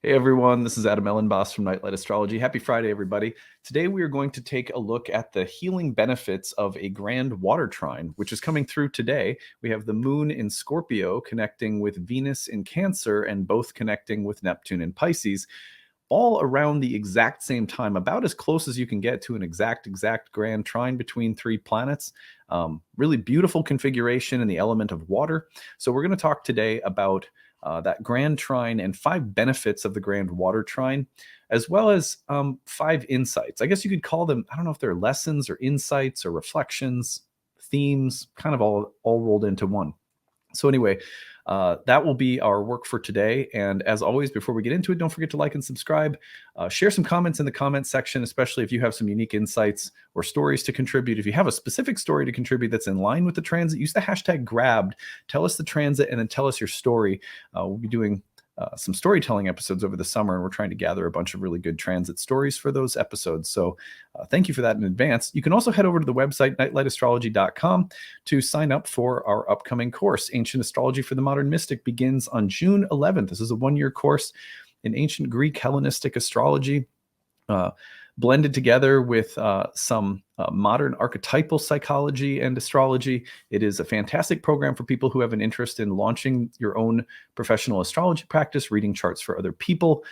Hey everyone, this is Elenbaas from Nightlight Astrology. Happy Friday, everybody. Today we are going to take a look at the healing benefits of a grand water trine, which is coming through today. We have the moon in Scorpio connecting with Venus in Cancer and both connecting with Neptune in Pisces, all around the exact same time, about as close as you can get to an exact grand trine between three planets. Really beautiful configuration in the element of water. So we're going to talk today about that grand trine and 5 benefits of the grand water trine, as well as 5 insights. I guess you could call them, I don't know if they're lessons or insights or reflections, themes, kind of all rolled into one. So anyway, that will be our work for today. And as always, before we get into it, don't forget to like and subscribe. Share some comments in the comments section, especially if you have some unique insights or stories to contribute. If you have a specific story to contribute that's in line with the transit, use the hashtag grabbed. Tell us the transit and then tell us your story. We'll be doing some storytelling episodes over the summer, and we're trying to gather a bunch of really good transit stories for those episodes. So thank you for that in advance. You can also head over to the website, nightlightastrology.com, to sign up for our upcoming course. Ancient Astrology for the Modern Mystic begins on June 11th. This is a 1-year course in ancient Greek Hellenistic astrology, blended together with some modern archetypal psychology and astrology. It is a fantastic program for people who have an interest in launching your own professional astrology practice, reading charts for other people.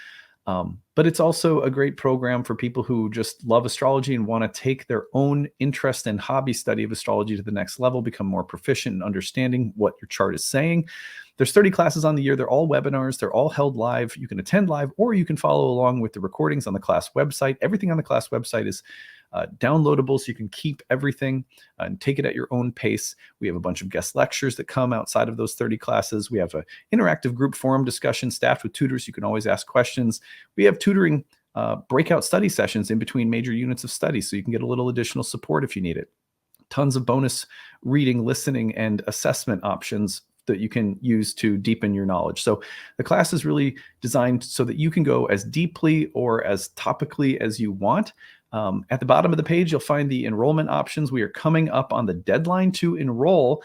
But it's also a great program for people who just love astrology and want to take their own interest and hobby study of astrology to the next level, become more proficient in understanding what your chart is saying. There's 30 classes on the year. They're all webinars. They're all held live. You can attend live, or you can follow along with the recordings on the class website. Everything on the class website is downloadable, so you can keep everything and take it at your own pace. We have a bunch of guest lectures that come outside of those 30 classes. We have an interactive group forum discussion staffed with tutors. You can always ask questions. We have tutoring breakout study sessions in between major units of study, so you can get a little additional support if you need it. Tons of bonus reading, listening, and assessment options that you can use to deepen your knowledge. So the class is really designed so that you can go as deeply or as topically as you want. At the bottom of the page, you'll find the enrollment options. We are coming up on the deadline to enroll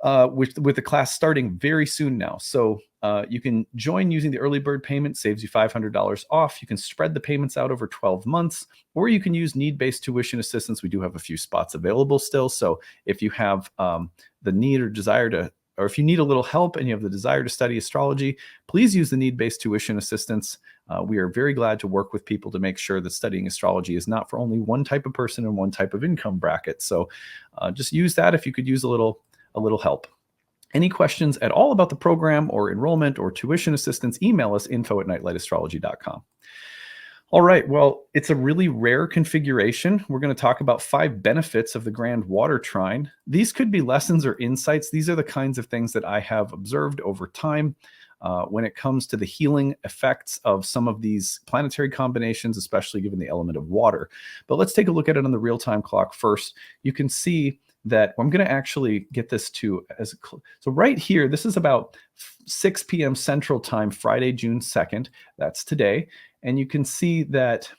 with the class starting very soon now. So you can join using the early bird payment, saves you $500 off. You can spread the payments out over 12 months, or you can use need-based tuition assistance. We do have a few spots available still. So if you have the need or desire to, or if you need a little help and you have the desire to study astrology, please use the need-based tuition assistance. We are very glad to work with people to make sure that studying astrology is not for only one type of person and one type of income bracket. So just use that if you could use a little help. Any questions at all about the program or enrollment or tuition assistance, email us info@nightlightastrology.com. All right, well, it's a really rare configuration. We're going to talk about 5 benefits of the grand water trine. These could be lessons or insights. These are the kinds of things that I have observed over time when it comes to the healing effects of some of these planetary combinations, especially given the element of water. But let's take a look at it on the real-time clock first. You can see that I'm going to actually get this to as so right here. This is about 6 p.m. Central Time, Friday, June 2nd. That's today. And you can see that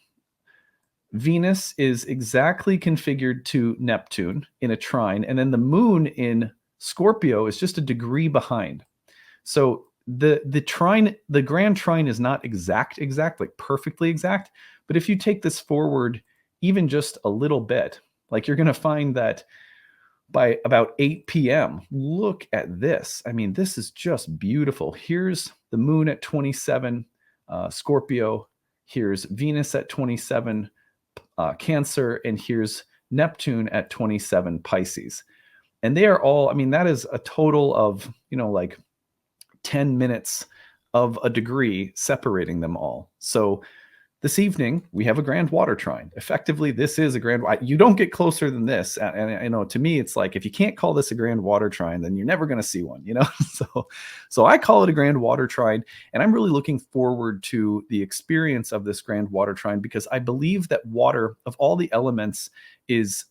Venus is exactly configured to Neptune in a trine, and then the moon in Scorpio is just a degree behind. So the trine, the grand trine, is not exact, like perfectly exact. But if you take this forward even just a little bit, like you're going to find that by about 8 p.m., look at this. I mean, this is just beautiful. Here's the moon at 27 Scorpio. Here's Venus at 27 Cancer. And here's Neptune at 27 Pisces. And they are all, I mean, that is a total of, like 10 minutes of a degree separating them all. So this evening, we have a grand water trine. Effectively, this is a grand, you don't get closer than this. And I know, to me, it's like, if you can't call this a grand water trine, then you're never going to see one, So I call it a grand water trine. And I'm really looking forward to the experience of this grand water trine, because I believe that water, of all the elements, is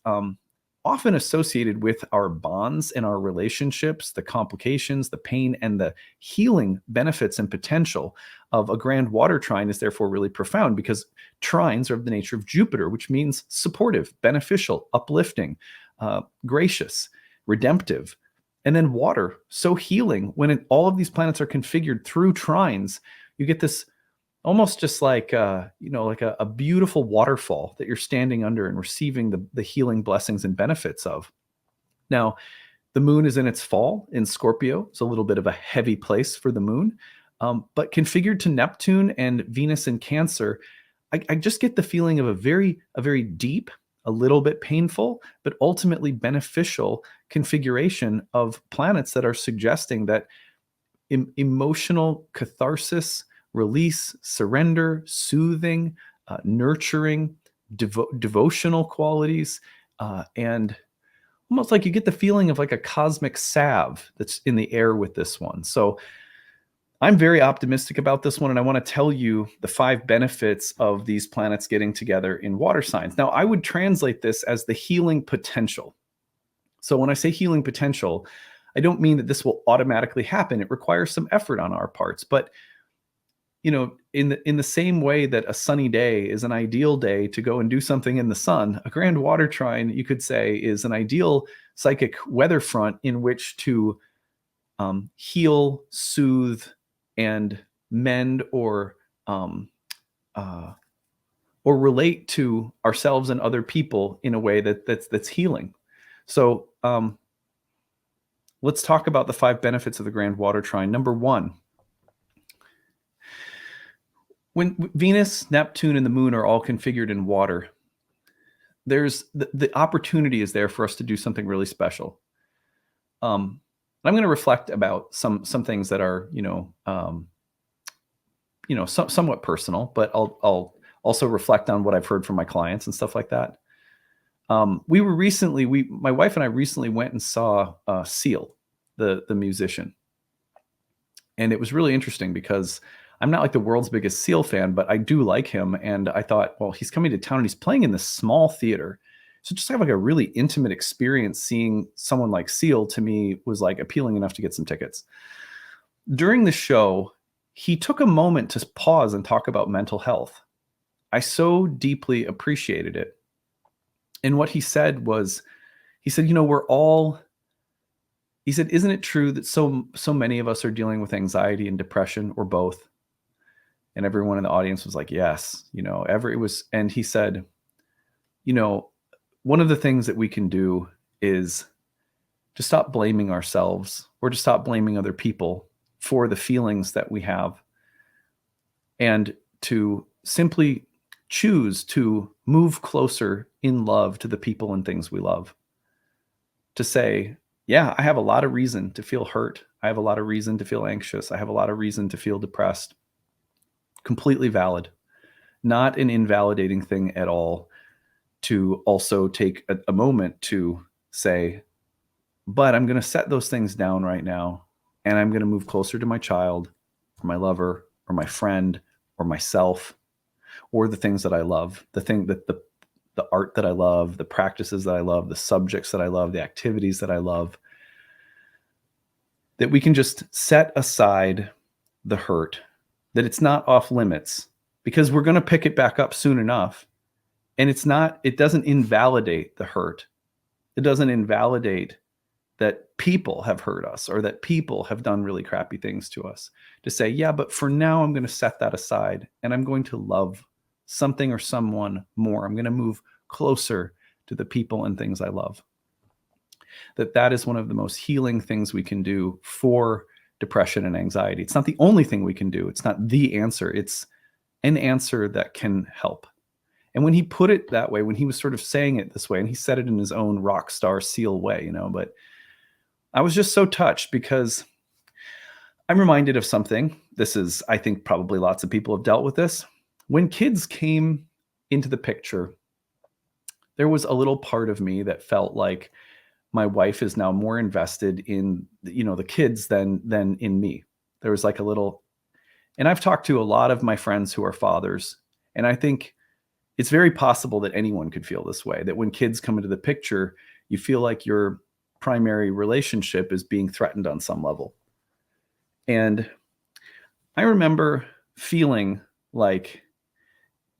often associated with our bonds and our relationships, the complications, the pain, and the healing benefits and potential of a grand water trine is therefore really profound, because trines are of the nature of Jupiter, which means supportive, beneficial, uplifting, gracious, redemptive. And then water, so healing. When all of these planets are configured through trines, you get this almost just like like a beautiful waterfall that you're standing under and receiving the healing blessings and benefits of. Now, the moon is in its fall in Scorpio. It's a little bit of a heavy place for the moon, but configured to Neptune and Venus in Cancer, I just get the feeling of a very deep, a little bit painful, but ultimately beneficial configuration of planets that are suggesting that emotional catharsis, release, surrender, soothing, nurturing, devotional qualities, and almost like you get the feeling of like a cosmic salve that's in the air with this one. So I'm very optimistic about this one, and I want to tell you the 5 benefits of these planets getting together in water signs. Now, I would translate this as the healing potential. So when I say healing potential, I don't mean that this will automatically happen. It requires some effort on our parts. But in the same way that a sunny day is an ideal day to go and do something in the sun, a grand water trine, you could say, is an ideal psychic weather front in which to heal, soothe, and mend or relate to ourselves and other people in a way that's healing. So let's talk about the 5 benefits of the grand water trine. Number 1, when Venus, Neptune, and the moon are all configured in water, there's the opportunity is there for us to do something really special. I'm going to reflect about some things that are somewhat personal, but I'll also reflect on what I've heard from my clients and stuff like that. My wife and I recently went and saw Seal, the musician, and it was really interesting because I'm not like the world's biggest Seal fan, but I do like him. And I thought, well, he's coming to town and he's playing in this small theater. So just have like a really intimate experience seeing someone like Seal, to me, was like appealing enough to get some tickets. During the show, he took a moment to pause and talk about mental health. I so deeply appreciated it. And what he said was, he said, he said, isn't it true that so many of us are dealing with anxiety and depression, or both? And everyone in the audience was like, yes, and he said, one of the things that we can do is to stop blaming ourselves or to stop blaming other people for the feelings that we have, and to simply choose to move closer in love to the people and things we love. To say, yeah, I have a lot of reason to feel hurt. I have a lot of reason to feel anxious. I have a lot of reason to feel depressed. Completely valid. Not an invalidating thing at all. To also take a moment to say, but I'm going to set those things down right now, and I'm going to move closer to my child, or my lover, or my friend, or myself, or the things that I love, the art that I love, the practices that I love, the subjects that I love, the activities that I love. That we can just set aside the hurt, that it's not off limits, because we're going to pick it back up soon enough. And it doesn't invalidate the hurt. It doesn't invalidate that people have hurt us or that people have done really crappy things to us. To say, yeah, but for now, I'm going to set that aside and I'm going to love something or someone more. I'm going to move closer to the people and things I love. That is one of the most healing things we can do for depression and anxiety. It's not the only thing we can do. It's not the answer. It's an answer that can help. And when he put it that way, when he was sort of saying it this way, and he said it in his own rock star Seal way, but I was just so touched, because I'm reminded of something. This is, I think probably lots of people have dealt with this. When kids came into the picture, there was a little part of me that felt like my wife is now more invested in, the kids than in me. There was like a little, and I've talked to a lot of my friends who are fathers, and I think it's very possible that anyone could feel this way, that when kids come into the picture, you feel like your primary relationship is being threatened on some level. And I remember feeling like,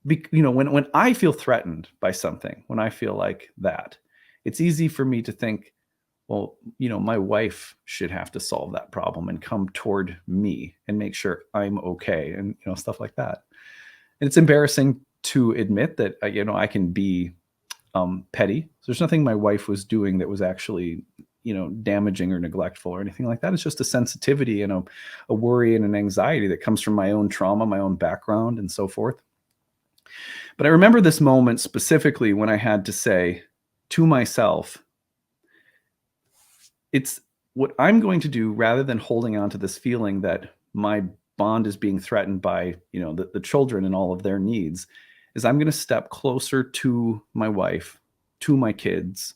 when I feel threatened by something, when I feel like that, it's easy for me to think, well, my wife should have to solve that problem and come toward me and make sure I'm okay, and stuff like that. And it's embarrassing to admit that I can be petty. So there's nothing my wife was doing that was actually damaging or neglectful or anything like that. It's just a sensitivity and a worry and an anxiety that comes from my own trauma, my own background, and so forth. But I remember this moment specifically when I had to say to myself, it's what I'm going to do, rather than holding on to this feeling that my bond is being threatened by the children and all of their needs, is I'm going to step closer to my wife, to my kids.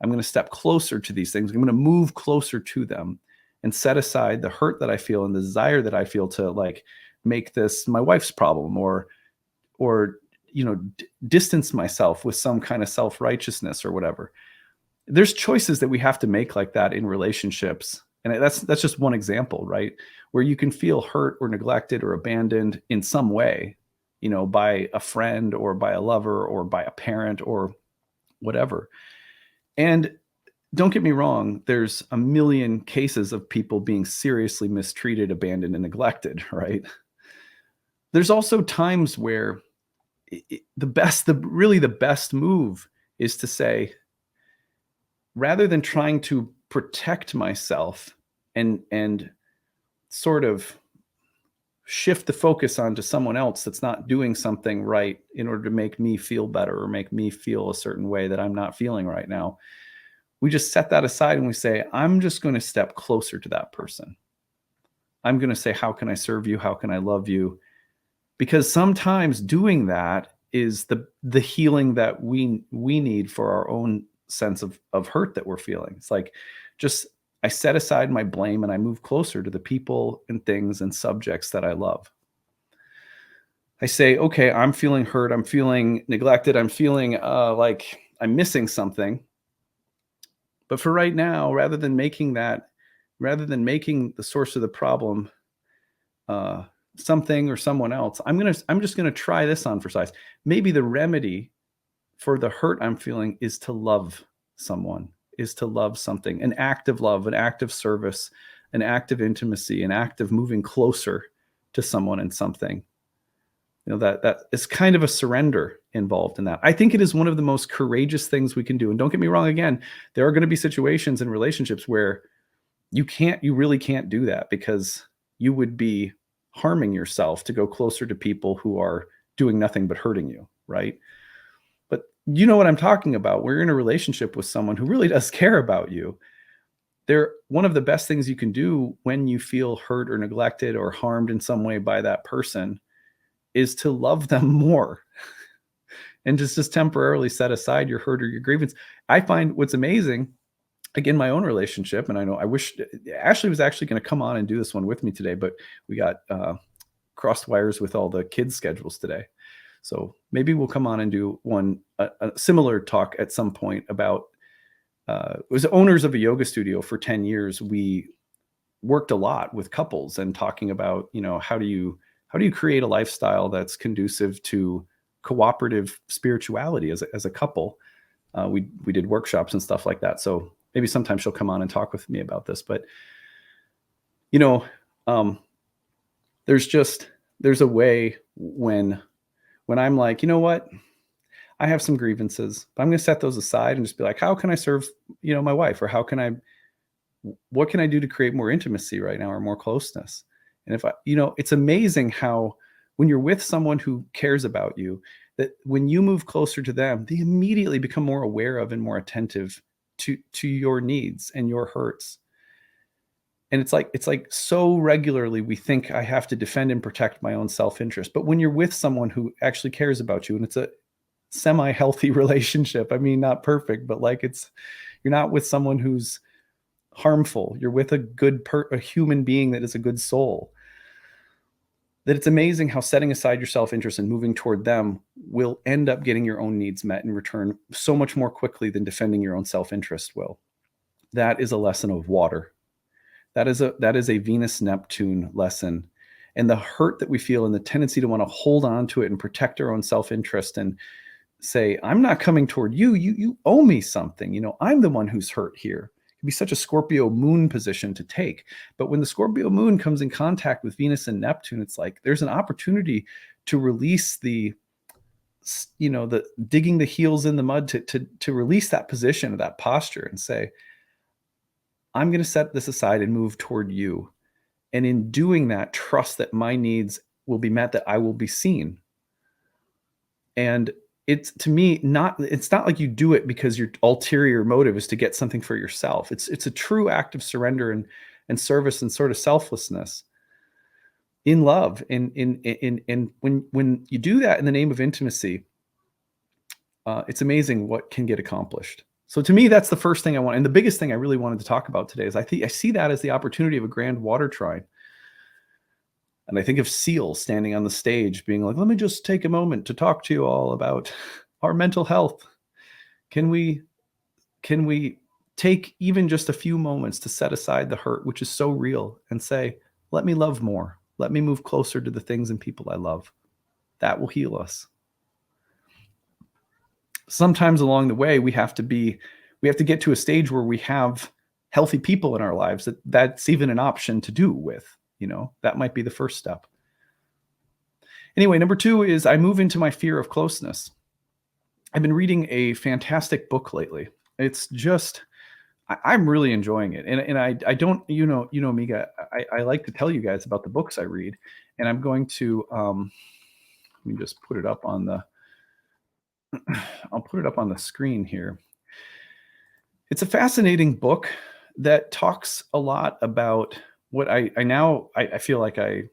I'm going to step closer to these things. I'm going to move closer to them and set aside the hurt that I feel and the desire that I feel to like make this my wife's problem, or distance myself with some kind of self-righteousness or whatever. There's choices that we have to make like that in relationships. And that's just one example, right? Where you can feel hurt or neglected or abandoned in some way, by a friend or by a lover or by a parent or whatever. And don't get me wrong, there's a million cases of people being seriously mistreated, abandoned, and neglected, right? There's also times where the best move is to say, rather than trying to protect myself and sort of shift the focus onto someone else that's not doing something right in order to make me feel better or make me feel a certain way that I'm not feeling right now, we just set that aside and we say, I'm just going to step closer to that person. I'm going to say, how can I serve you? How can I love you? Because sometimes doing that is the healing that we need for our own sense of hurt that we're feeling. It's like, just I set aside my blame and I move closer to the people and things and subjects that I love. I say, okay, I'm feeling hurt. I'm feeling neglected. I'm feeling like I'm missing something. But for right now, rather than making the source of the problem something or someone else, I'm just gonna try this on for size. Maybe the remedy for the hurt I'm feeling is to love someone, is to love something, an act of love, an act of service, an act of intimacy, an act of moving closer to someone and something. That is kind of a surrender involved in that. I think it is one of the most courageous things we can do. And don't get me wrong, again, there are going to be situations in relationships where you really can't do that, because you would be harming yourself to go closer to people who are doing nothing but hurting you, right? But you know what I'm talking about. We're in a relationship with someone who really does care about you. One of the best things you can do when you feel hurt or neglected or harmed in some way by that person is to love them more and just temporarily set aside your hurt or your grievance. I find what's amazing, again, my own relationship, and I wish Ashley was actually going to come on and do this one with me today, but we got crossed wires with all the kids' schedules today. So maybe we'll come on and do a similar talk at some point about, it was owners of a yoga studio for 10 years. We worked a lot with couples and talking about, how do you create a lifestyle that's conducive to cooperative spirituality as a couple. We did workshops and stuff like that. So maybe sometime she'll come on and talk with me about this, but there's a way when I'm like, you know what, I have some grievances, but I'm going to set those aside and just be like, how can I serve, my wife, or what can I do to create more intimacy right now or more closeness? And if it's amazing how when you're with someone who cares about you, that when you move closer to them, they immediately become more aware of and more attentive to your needs and your hurts. And it's like so regularly we think I have to defend and protect my own self-interest. But when you're with someone who actually cares about you, and it's a semi-healthy relationship, I mean, not perfect, but you're not with someone who's harmful. You're with a human being that is a good soul. That it's amazing how setting aside your self-interest and moving toward them will end up getting your own needs met in return so much more quickly than defending your own self-interest will. That is a lesson of water. That is a Venus-Neptune lesson. And the hurt that we feel and the tendency to want to hold on to it and protect our own self-interest and say, I'm not coming toward you. You owe me something. I'm the one who's hurt here. can be such a Scorpio moon position to take. But when the Scorpio moon comes in contact with Venus and Neptune, it's like there's an opportunity to release the digging the heels in the mud, to release that position, that posture, and say, I'm going to set this aside and move toward you. And in doing that, trust that my needs will be met, that I will be seen. And it's, to me, it's not like you do it because your ulterior motive is to get something for yourself. It's a true act of surrender and service and sort of selflessness in love. And when you do that in the name of intimacy, it's amazing what can get accomplished. So to me, that's the first thing I want. And the biggest thing I really wanted to talk about today is I see that as the opportunity of a grand water trine. And I think of Seal standing on the stage being like, let me just take a moment to talk to you all about our mental health. Can we take even just a few moments to set aside the hurt, which is so real, and say, let me love more. Let me move closer to the things and people I love. That will heal us. Sometimes along the way, we have to get to a stage where we have healthy people in our lives that's even an option to do with. That might be the first step. Anyway, number 2 is I move into my fear of closeness. I've been reading a fantastic book lately. It's just, I'm really enjoying it. And I don't, Mika, I like to tell you guys about the books I read, and I'm going to, let me just put it up on the, I'll put it up on the screen here. It's a fascinating book that talks a lot about what I feel like when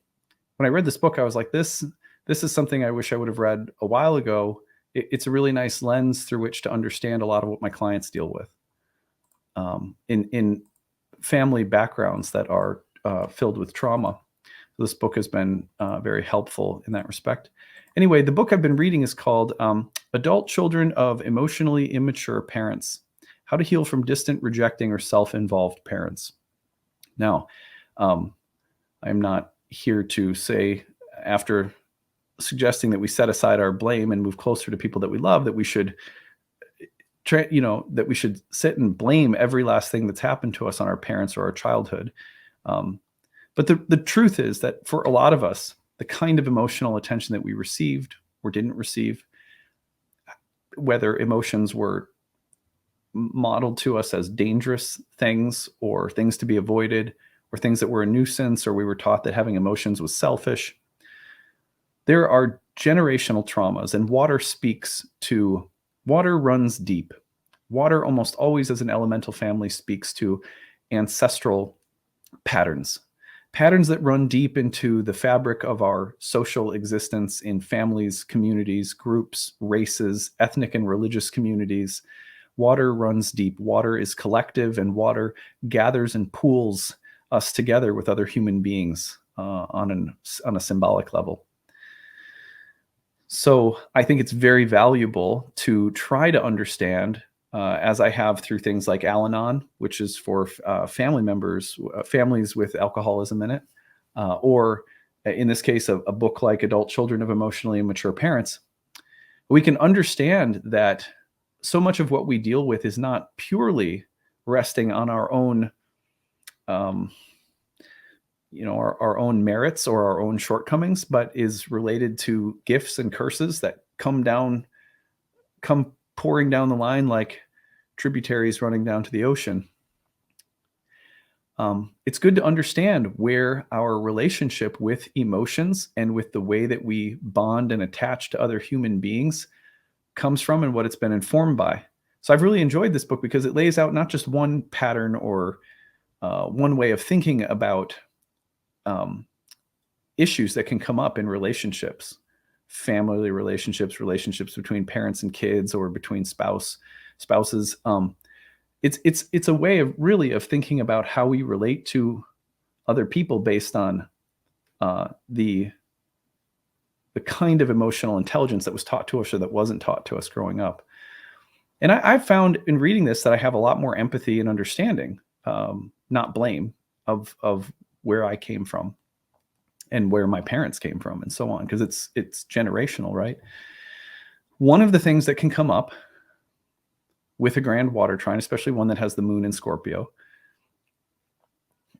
I read this book, I was like, this is something I wish I would have read a while ago. It's a really nice lens through which to understand a lot of what my clients deal with in family backgrounds that are filled with trauma. This book has been very helpful in that respect. Anyway, the book I've been reading is called Adult Children of Emotionally Immature Parents: How to Heal from Distant, Rejecting, or Self-Involved Parents. Now, I'm not here to say, after suggesting that we set aside our blame and move closer to people that we love, that we should sit and blame every last thing that's happened to us on our parents or our childhood. But the truth is that for a lot of us, the kind of emotional attention that we received or didn't receive, whether emotions were modeled to us as dangerous things or things to be avoided, or things that were a nuisance, or we were taught that having emotions was selfish. There are generational traumas, and water runs deep. Water almost always, as an elemental family, speaks to ancestral patterns that run deep into the fabric of our social existence in families, communities, groups, races, ethnic and religious communities. Water runs deep. Water is collective, and water gathers and pools us together with other human beings on a symbolic level. So I think it's very valuable to try to understand, as I have through things like Al-Anon, which is for family members, families with alcoholism in it, or in this case, a book like Adult Children of Emotionally Immature Parents. We can understand that so much of what we deal with is not purely resting on our own our own merits or our own shortcomings, but is related to gifts and curses that come pouring down the line like tributaries running down to the ocean. It's good to understand where our relationship with emotions and with the way that we bond and attach to other human beings comes from and what it's been informed by. So I've really enjoyed this book because it lays out not just one pattern or one way of thinking about issues that can come up in relationships, family relationships, relationships between parents and kids, or between spouses. It's a way of thinking about how we relate to other people based on the kind of emotional intelligence that was taught to us or that wasn't taught to us growing up. And I've found in reading this that I have a lot more empathy and understanding, not blame, of where I came from and where my parents came from and so on, because it's generational, right? One of the things that can come up with a grand water trine, especially one that has the moon in Scorpio,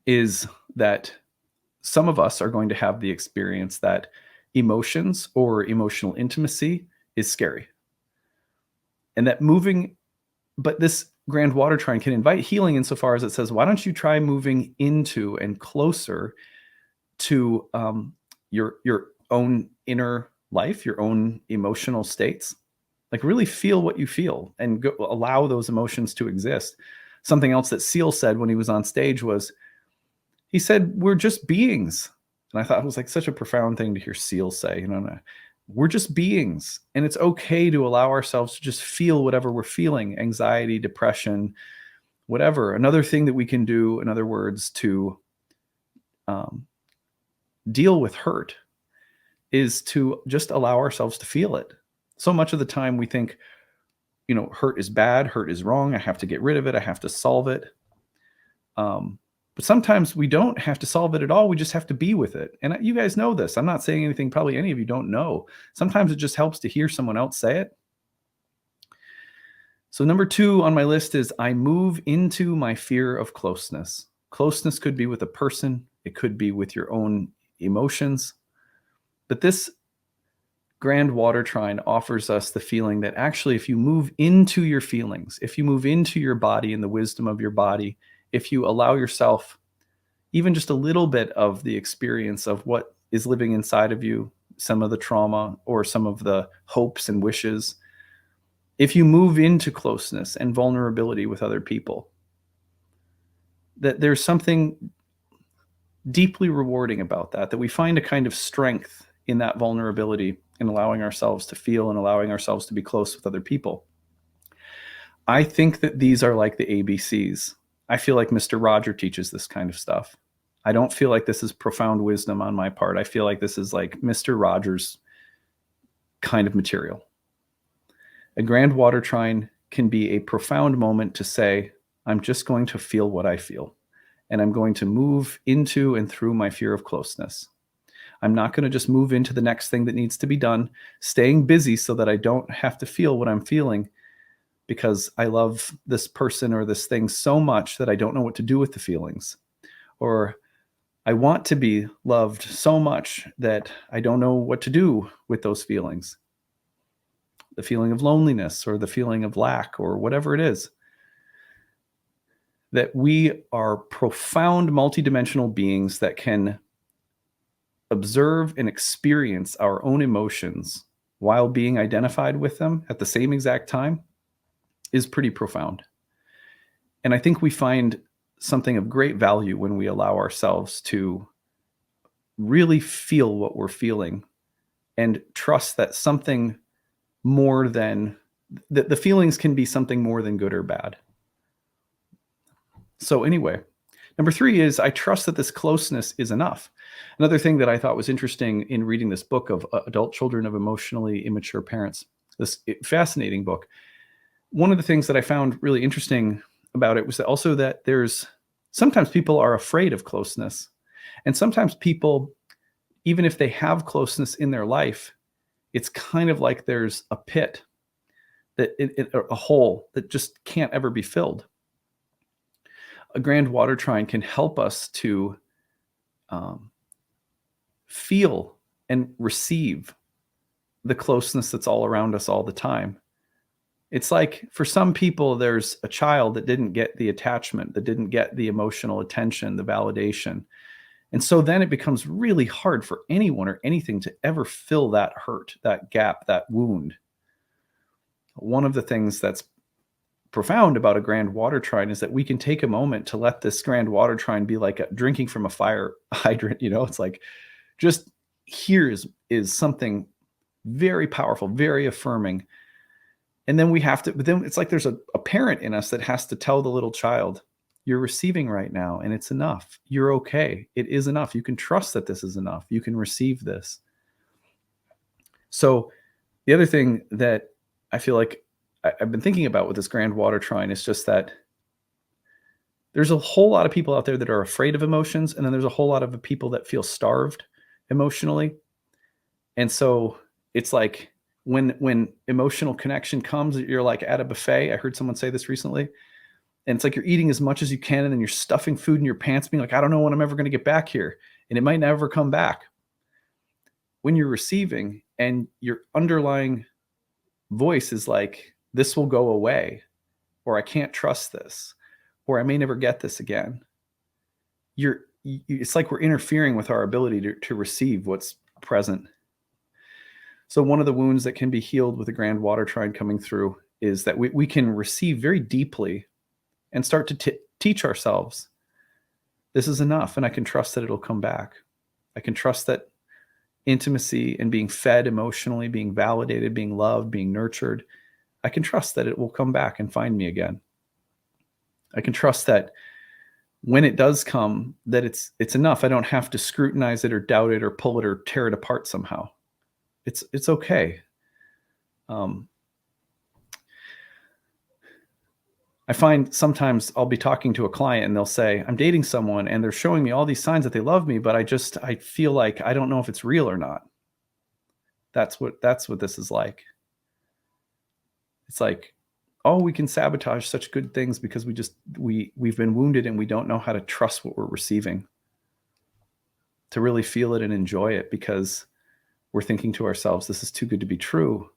is that some of us are going to have the experience that emotions or emotional intimacy is scary. And that but this grand water trine can invite healing insofar as it says, why don't you try moving into and closer to your own inner life, your own emotional states? Like really feel what you feel and allow those emotions to exist. Something else that Seal said when he was on stage was, he said, we're just beings. And I thought it was like such a profound thing to hear Seal say, you know, we're just beings, and it's okay to allow ourselves to just feel whatever we're feeling, anxiety, depression, whatever. Another thing that we can do, in other words, to deal with hurt is to just allow ourselves to feel it. So much of the time we think, you know, hurt is bad, hurt is wrong, I have to get rid of it, I have to solve it. But sometimes we don't have to solve it at all. We just have to be with it. And you guys know this. I'm not saying anything probably any of you don't know. Sometimes it just helps to hear someone else say it. So number 2 on my list is I move into my fear of closeness. Closeness could be with a person. It could be with your own emotions. But this grand water trine offers us the feeling that actually if you move into your feelings, if you move into your body and the wisdom of your body, if you allow yourself even just a little bit of the experience of what is living inside of you, some of the trauma or some of the hopes and wishes, if you move into closeness and vulnerability with other people, that there's something deeply rewarding about that, that we find a kind of strength in that vulnerability and allowing ourselves to feel and allowing ourselves to be close with other people. I think that these are like the ABCs. I feel like Mr. Roger teaches this kind of stuff. I don't feel like this is profound wisdom on my part. I feel like this is like Mr. Rogers kind of material. A grand water trine can be a profound moment to say, I'm just going to feel what I feel, and I'm going to move into and through my fear of closeness. I'm not going to just move into the next thing that needs to be done, staying busy so that I don't have to feel what I'm feeling because I love this person or this thing so much that I don't know what to do with the feelings. Or I want to be loved so much that I don't know what to do with those feelings. The feeling of loneliness or the feeling of lack or whatever it is. That we are profound multidimensional beings that can observe and experience our own emotions while being identified with them at the same exact time is pretty profound. And I think we find something of great value when we allow ourselves to really feel what we're feeling and trust that something more than the feelings can be something more than good or bad. So anyway, number 3 is I trust that this closeness is enough. Another thing that I thought was interesting in reading this book of Adult Children of Emotionally Immature Parents, this fascinating book, one of the things that I found really interesting about it was that also that sometimes people are afraid of closeness. And sometimes people, even if they have closeness in their life, it's kind of like there's a pit, a hole that just can't ever be filled. A grand water trine can help us to feel and receive the closeness that's all around us all the time. It's like for some people, there's a child that didn't get the attachment, that didn't get the emotional attention, the validation. And so then it becomes really hard for anyone or anything to ever fill that hurt, that gap, that wound. One of the things that's profound about a grand water trine is that we can take a moment to let this grand water trine be like drinking from a fire hydrant. You know, it's like just here is something very powerful, very affirming. And then but then it's like there's a parent in us that has to tell the little child, you're receiving right now and it's enough. You're okay. It is enough. You can trust that this is enough. You can receive this. So the other thing that I feel like I've been thinking about with this grand water trine is just that there's a whole lot of people out there that are afraid of emotions. And then there's a whole lot of people that feel starved emotionally. And so it's like when emotional connection comes, you're like at a buffet. I heard someone say this recently. And it's like you're eating as much as you can, and then you're stuffing food in your pants, being like, I don't know when I'm ever going to get back here. And it might never come back. When you're receiving and your underlying voice is like, this will go away, or I can't trust this, or I may never get this again. It's like we're interfering with our ability to receive what's present. So one of the wounds that can be healed with a grand water trine coming through is that we can receive very deeply and start to teach ourselves, this is enough, and I can trust that it'll come back. I can trust that intimacy and being fed emotionally, being validated, being loved, being nurtured, I can trust that it will come back and find me again. I can trust that when it does come, that it's enough. I don't have to scrutinize it or doubt it or pull it or tear it apart somehow. It's okay. I find sometimes I'll be talking to a client and they'll say, I'm dating someone and they're showing me all these signs that they love me, but I feel like I don't know if it's real or not. That's what this is like. It's like, oh, we can sabotage such good things because we've been wounded and we don't know how to trust what we're receiving, to really feel it and enjoy it, because we're thinking to ourselves, this is too good to be true.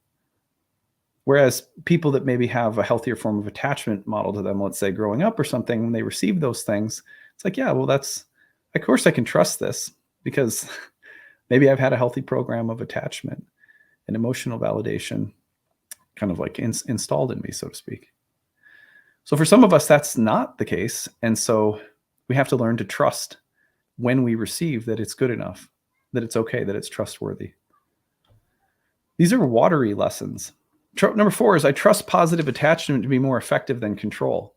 Whereas people that maybe have a healthier form of attachment model to them, let's say growing up or something, when they receive those things, it's like, yeah, well, of course I can trust this because maybe I've had a healthy program of attachment and emotional validation kind of like installed in me, so to speak. So for some of us, that's not the case. And so we have to learn to trust when we receive that it's good enough, that it's okay, that it's trustworthy. These are watery lessons. Number 4 is I trust positive attachment to be more effective than control.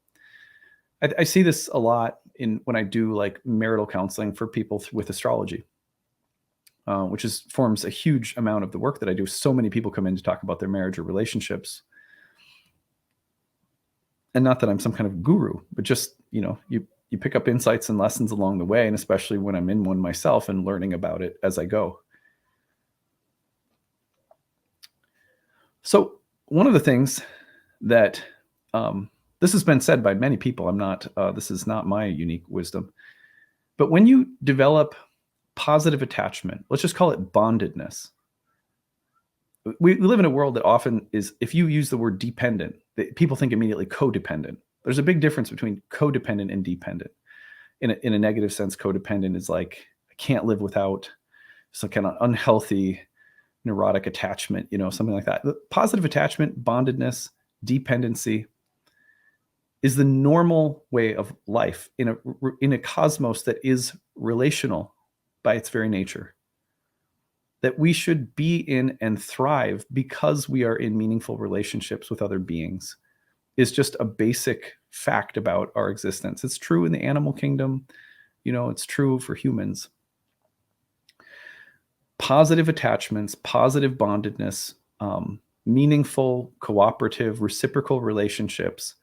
I see this a lot when I do like marital counseling for people with astrology, which forms a huge amount of the work that I do. So many people come in to talk about their marriage or relationships. And not that I'm some kind of guru, but just, you pick up insights and lessons along the way. And especially when I'm in one myself and learning about it as I go. So one of the things that this has been said by many people, this is not my unique wisdom, but when you develop positive attachment, let's just call it bondedness. We live in a world that often is, if you use the word dependent, people think immediately codependent. There's a big difference between codependent and dependent. In a negative sense, codependent is like, I can't live without, some kind of unhealthy, neurotic attachment, something like that. The positive attachment, bondedness, dependency is the normal way of life in a cosmos that is relational by its very nature. That we should be in and thrive because we are in meaningful relationships with other beings is just a basic fact about our existence. It's true in the animal kingdom, it's true for humans. Positive attachments, positive bondedness, meaningful, cooperative, reciprocal relationships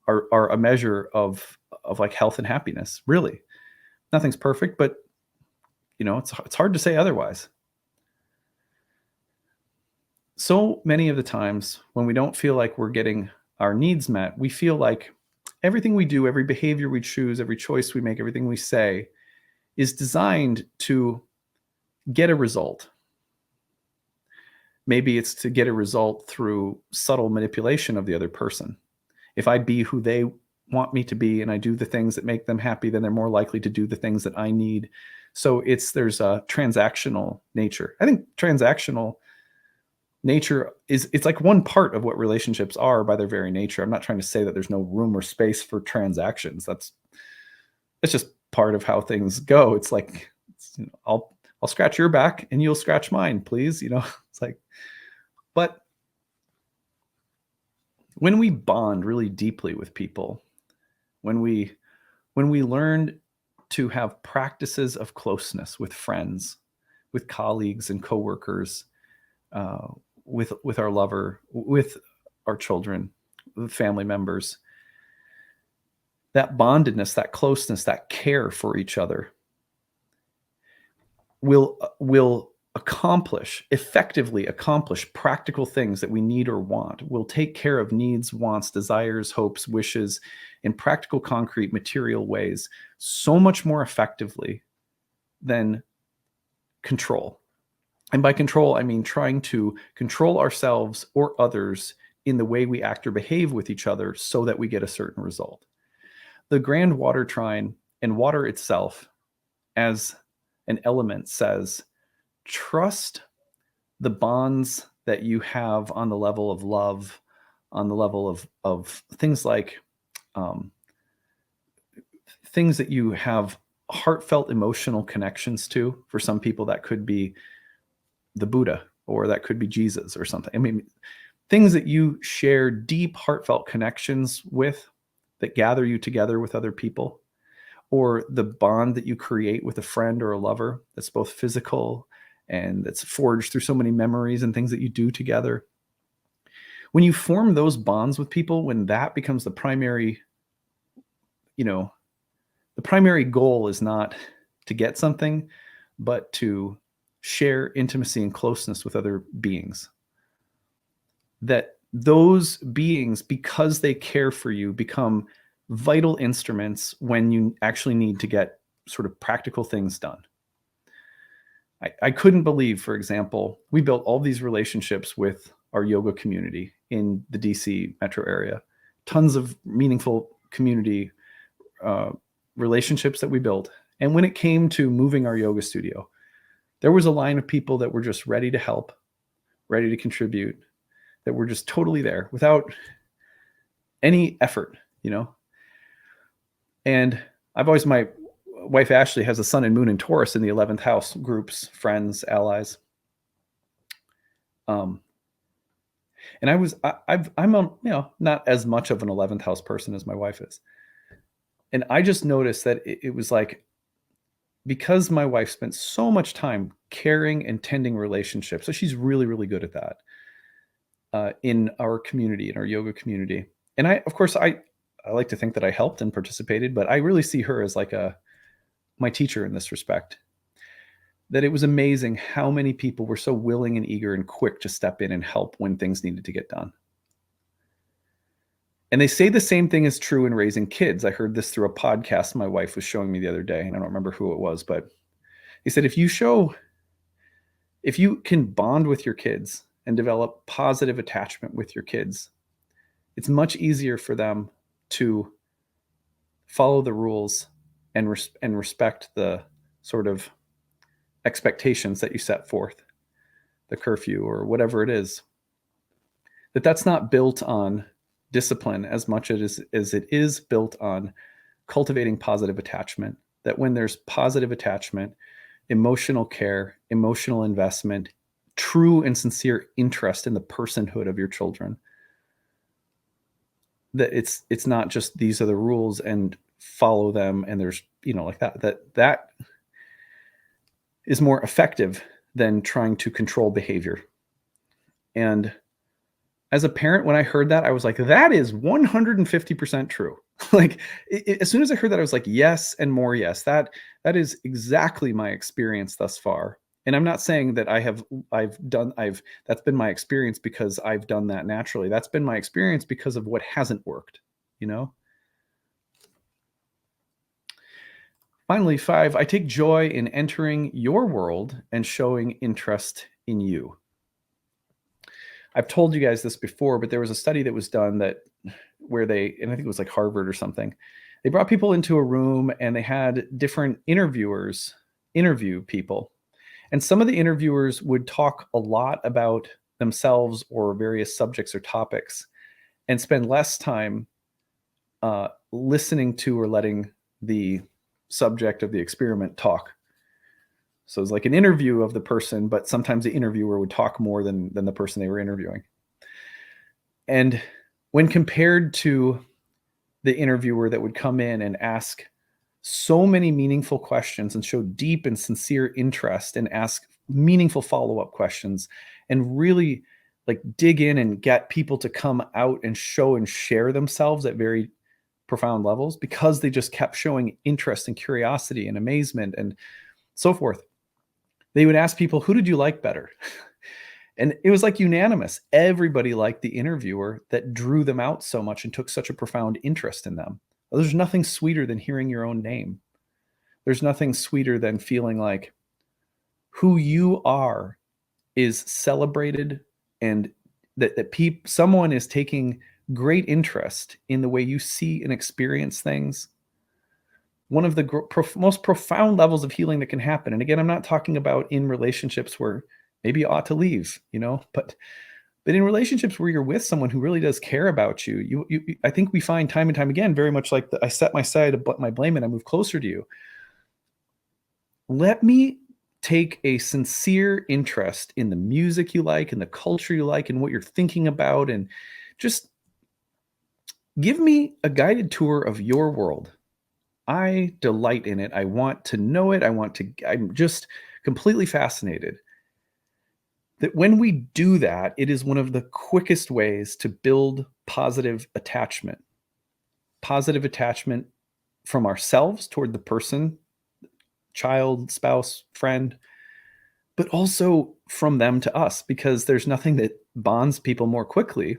are a measure of like health and happiness. Really, nothing's perfect, but it's hard to say otherwise. So many of the times when we don't feel like we're getting our needs met, we feel like everything we do, every behavior we choose, every choice we make, everything we say is designed to get a result. Maybe it's to get a result through subtle manipulation of the other person. If I be who they want me to be and I do the things that make them happy, then they're more likely to do the things that I need. So there's a transactional nature. I think transactional nature it's like one part of what relationships are by their very nature. I'm not trying to say that there's no room or space for transactions. It's just part of how things go. It's like, I'll scratch your back and you'll scratch mine, please. It's like, but when we bond really deeply with people, when we learn to have practices of closeness with friends, with colleagues and coworkers, with our lover, with our children, with family members, that bondedness, that closeness, that care for each other will effectively accomplish practical things that we need or want. We'll take care of needs, wants, desires, hopes, wishes in practical, concrete, material ways so much more effectively than control. And by control, I mean trying to control ourselves or others in the way we act or behave with each other so that we get a certain result. The grand water trine and water itself as an element says, trust the bonds that you have on the level of love, on the level of things like things that you have heartfelt emotional connections to. For some people, that could be the Buddha, or that could be Jesus or something. I mean, things that you share deep, heartfelt connections with that gather you together with other people, or the bond that you create with a friend or a lover that's both physical and that's forged through so many memories and things that you do together. When you form those bonds with people, when that becomes the primary, the primary goal is not to get something, but to share intimacy and closeness with other beings. That those beings, because they care for you, become vital instruments when you actually need to get sort of practical things done. I couldn't believe, for example, we built all these relationships with our yoga community in the DC metro area, tons of meaningful community relationships that we built. And when it came to moving our yoga studio, there was a line of people that were just ready to help, ready to contribute, that were just totally there without any effort, And I've always, my wife Ashley has a sun and moon in Taurus in the 11th house, groups, friends, allies. And I'm not as much of an 11th house person as my wife is. And I just noticed that it was like, because my wife spent so much time caring and tending relationships, so she's really, really good at that in our community, in our yoga community. And of course, I like to think that I helped and participated, but I really see her as like my teacher in this respect. That it was amazing how many people were so willing and eager and quick to step in and help when things needed to get done. And they say the same thing is true in raising kids. I heard this through a podcast my wife was showing me the other day, and I don't remember who it was, but he said, if you can bond with your kids and develop positive attachment with your kids, it's much easier for them to follow the rules and respect the sort of expectations that you set forth, the curfew or whatever it is. That's not built on discipline as much as it is built on cultivating positive attachment. That when there's positive attachment, emotional care, emotional investment, true and sincere interest in the personhood of your children, that it's not just these are the rules and follow them and there's like that is more effective than trying to control behavior. And as a parent, when I heard that, I was like, that is 150% true. Like as soon as I heard that, I was like, yes, and more yes. That is exactly my experience thus far. And I'm not saying that that's been my experience because I've done that naturally. That's been my experience because of what hasn't worked, Finally, 5, I take joy in entering your world and showing interest in you. I've told you guys this before, but there was a study that was done and I think it was like Harvard or something. They brought people into a room and they had different interviewers interview people. And some of the interviewers would talk a lot about themselves or various subjects or topics and spend less time listening to or letting the subject of the experiment talk. So it's like an interview of the person, but sometimes the interviewer would talk more than the person they were interviewing. And when compared to the interviewer that would come in and ask so many meaningful questions and show deep and sincere interest and ask meaningful follow-up questions and really like dig in and get people to come out and show and share themselves at very profound levels, because they just kept showing interest and curiosity and amazement and so forth, they would ask people, who did you like better? And it was like unanimous. Everybody liked the interviewer that drew them out so much and took such a profound interest in them. There's nothing sweeter than hearing your own name. There's nothing sweeter than feeling like who you are is celebrated, and that someone is taking great interest in the way you see and experience things. One of the most profound levels of healing that can happen. And again, I'm not talking about in relationships where maybe you ought to leave, but in relationships where you're with someone who really does care about you, I think we find time and time again, very much like I set my side, my blame, and I move closer to you. Let me take a sincere interest in the music you like, and the culture you like, and what you're thinking about, and just give me a guided tour of your world. I delight in it. I want to know it. I'm just completely fascinated. That when we do that, it is one of the quickest ways to build positive attachment. Positive attachment from ourselves toward the person, child, spouse, friend, but also from them to us, because there's nothing that bonds people more quickly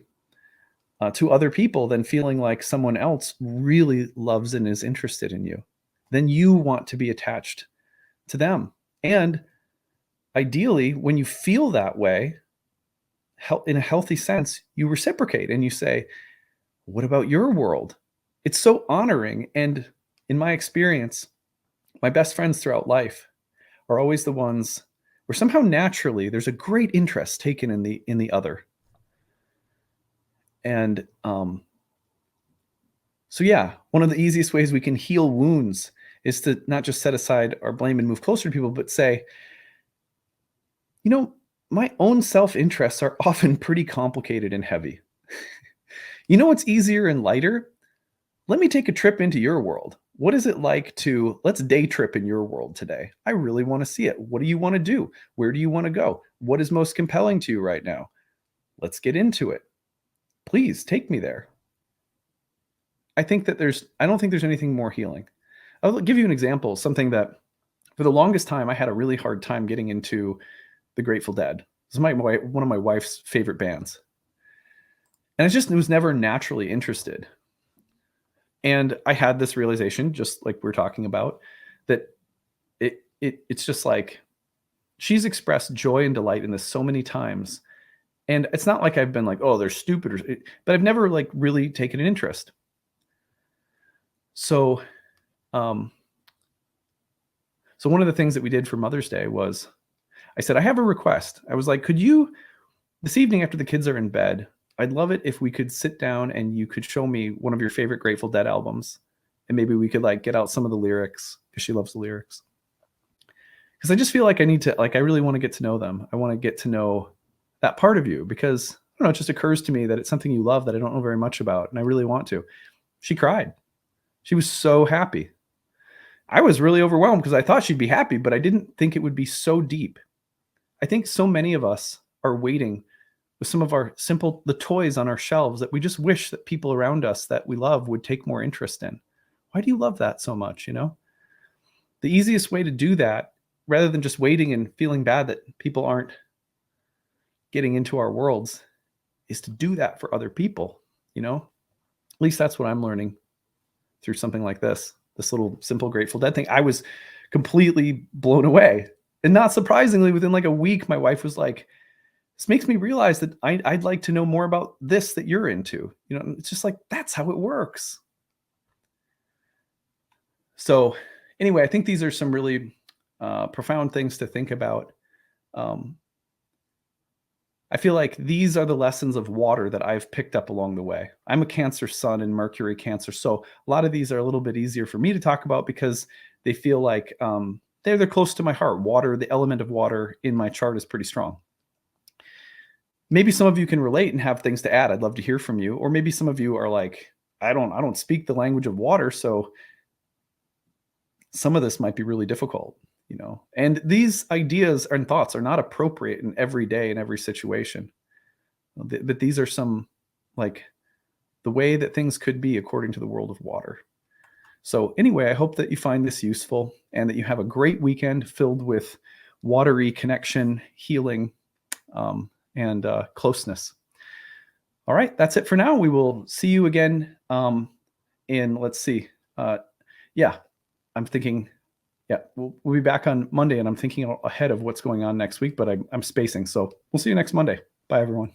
to other people than feeling like someone else really loves and is interested in you. Then you want to be attached to them. And ideally, when you feel that way, in a healthy sense, you reciprocate and you say, what about your world? It's so honoring. And in my experience, my best friends throughout life are always the ones where somehow naturally there's a great interest taken in the other. And so yeah, one of the easiest ways we can heal wounds is to not just set aside our blame and move closer to people, but say, my own self-interests are often pretty complicated and heavy. What's easier and lighter? Let me take a trip into your world. What is it like let's day trip in your world today? I really want to see it. What do you want to do? Where do you want to go? What is most compelling to you right now? Let's get into it. Please take me there. I don't think there's anything more healing. I'll give you an example, something that for the longest time, I had a really hard time getting into the Grateful Dead. This is one of my wife's favorite bands. And I was never naturally interested. And I had this realization, just like we're talking about, that it's just like she's expressed joy and delight in this so many times. And it's not like I've been like, oh, they're stupid, but I've never like really taken an interest. So, so one of the things that we did for Mother's Day was I said, I have a request. I was like, could you, this evening after the kids are in bed, I'd love it if we could sit down and you could show me one of your favorite Grateful Dead albums. And maybe we could like get out some of the lyrics, because she loves the lyrics. Because I just feel like I need to, I really want to get to know them. I want to get to know that part of you, because I don't know, it just occurs to me that it's something you love that I don't know very much about. And I really want to. She cried. She was so happy. I was really overwhelmed because I thought she'd be happy, but I didn't think it would be so deep. I think so many of us are waiting with some of the toys on our shelves that we just wish that people around us that we love would take more interest in. Why do you love that so much? The easiest way to do that, rather than just waiting and feeling bad that people aren't getting into our worlds, is to do that for other people. At least that's what I'm learning through something like this little simple Grateful Dead thing. I was completely blown away. And not surprisingly, within like a week, my wife was like, this makes me realize that I'd like to know more about this that you're into. It's just like, that's how it works. So anyway, I think these are some really profound things to think about. I feel like these are the lessons of water that I've picked up along the way. I'm a Cancer sun and Mercury Cancer. So a lot of these are a little bit easier for me to talk about because they feel like they're close to my heart. Water, the element of water in my chart is pretty strong. Maybe some of you can relate and have things to add. I'd love to hear from you. Or maybe some of you are like, I don't speak the language of water, so some of this might be really difficult. And these ideas and thoughts are not appropriate in every day, in every situation. But these are some, like, the way that things could be according to the world of water. So anyway, I hope that you find this useful and that you have a great weekend filled with watery connection, healing, and closeness. All right, that's it for now. We will see you again in, let's see. Yeah, I'm thinking, yeah, we'll be back on Monday, and I'm thinking ahead of what's going on next week, but I'm spacing. So we'll see you next Monday. Bye, everyone.